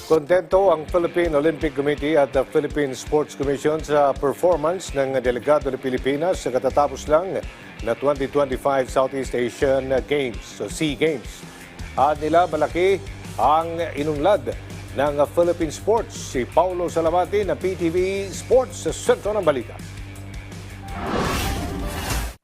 Kontento ang Philippine Olympic Committee at the Philippine Sports Commission sa performance ng delegado ng Pilipinas sa katatapos lang na 2025 Southeast Asian Games, o SEA Games. At nila malaki ang inunlad ng Philippine Sports. Si Paulo Salamati ng PTV Sports sa sentro ng balita.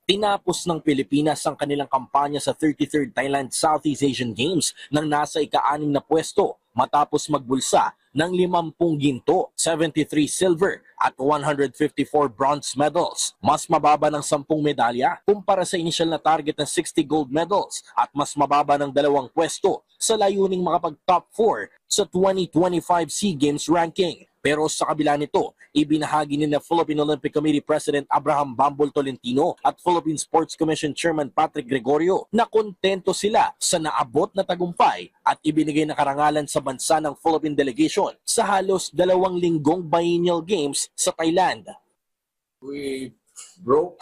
Tinapos ng Pilipinas ang kanilang kampanya sa 33rd Thailand Southeast Asian Games nang nasa ika-6 na pwesto matapos magbulsa ng 50 ginto, 73 silver at 154 bronze medals. Mas mababa ng 10 medalya kumpara sa initial na target ng 60 gold medals at mas mababa ng 2 pwesto sa layuning makapag-top 4 sa 2025 SEA Games ranking. Pero sa kabila nito, ibinahagi ni na Philippine Olympic Committee President Abraham Bambol Tolentino at Philippine Sports Commission Chairman Patrick Gregorio na kontento sila sa naabot na tagumpay at ibinigay na karangalan sa bansa ng Philippine Delegation sa halos 2 linggong biennial games sa Thailand. We broke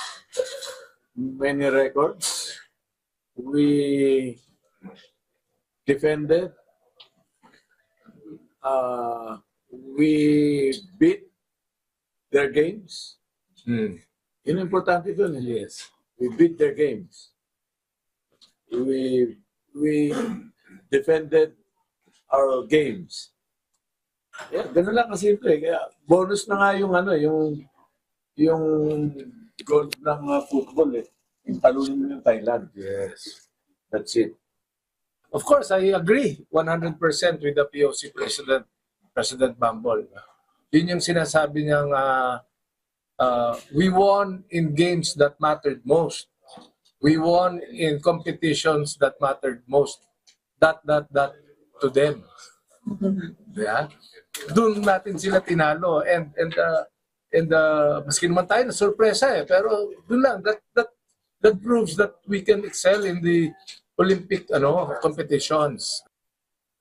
many records. We defended. We beat their games. Yun ang importante doon. Yes. We beat their games. We defended our games. Yeah, ganun lang kasimple. Kaya bonus na nga yung yung goal ng football eh. Yung talunin ng Thailand. Yes. That's it. Of course, I agree 100% with the POC President Bambol. Yun yung sinasabi niyang we won in games that mattered most. We won in competitions that mattered most. That to them. Yeah? Doon natin sila tinalo and maski naman tayo na sorpresa eh, pero doon lang that proves that we can excel in the Olympic competitions.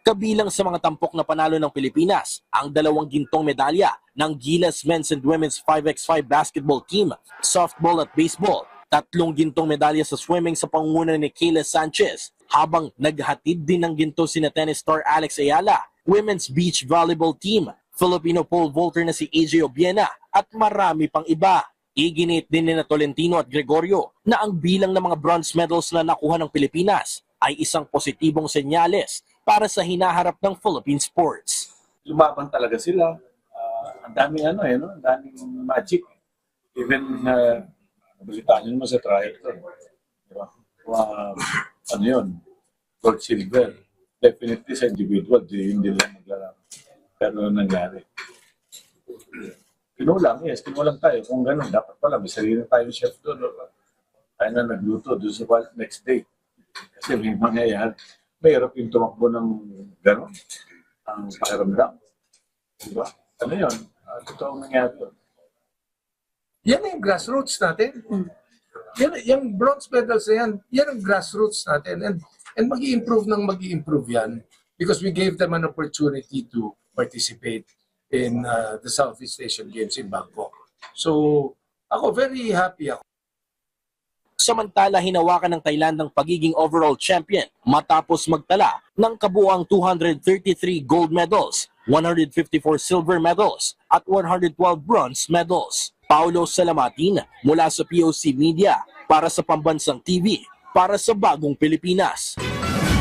Kabilang sa mga tampok na panalo ng Pilipinas, ang 2 gintong medalya ng Gilas Men's and Women's 5x5 basketball team, softball at baseball, 3 gintong medalya sa swimming sa pangunguna ni Kayla Sanchez, habang naghatid din ng ginto sina tennis star Alex Ayala, women's beach volleyball team, Filipino pole vaulter na si AJ Obiena at marami pang iba. Iginit din ni Tolentino at Gregorio na ang bilang ng mga bronze medals na nakuha ng Pilipinas ay isang positibong senyales para sa hinaharap ng Philippine sports. Lumaban talaga sila. Ang daming ang daming magic. Even balitaan nyo naman sa triathlon. Diba? Gold, silver. Definitely sa individual, hindi lang maglalaman. Pero nangyari. Kinulang tayo. Kung gano'n, dapat pala, may sarili tayo chef doon. Tayo na nagluto doon sa next day. Kasi may mangyayari. Mahirap yung tumakbo ng gano'n. Ang pakiramdam. Diba? Ano yun? Totoong nangyari yun. Yan yung grassroots natin. Yung bronze medals na yan ang grassroots natin. And mag-i-improve yan because we gave them an opportunity to participate in the Southeast Asian Games in Bangkok. So, ako very happy ako. Samantala, hinawakan ng Thailand ang pagiging overall champion matapos magtala ng kabuuang 233 gold medals, 154 silver medals at 112 bronze medals. Paulo Salamatin mula sa POC Media para sa Pambansang TV para sa Bagong Pilipinas.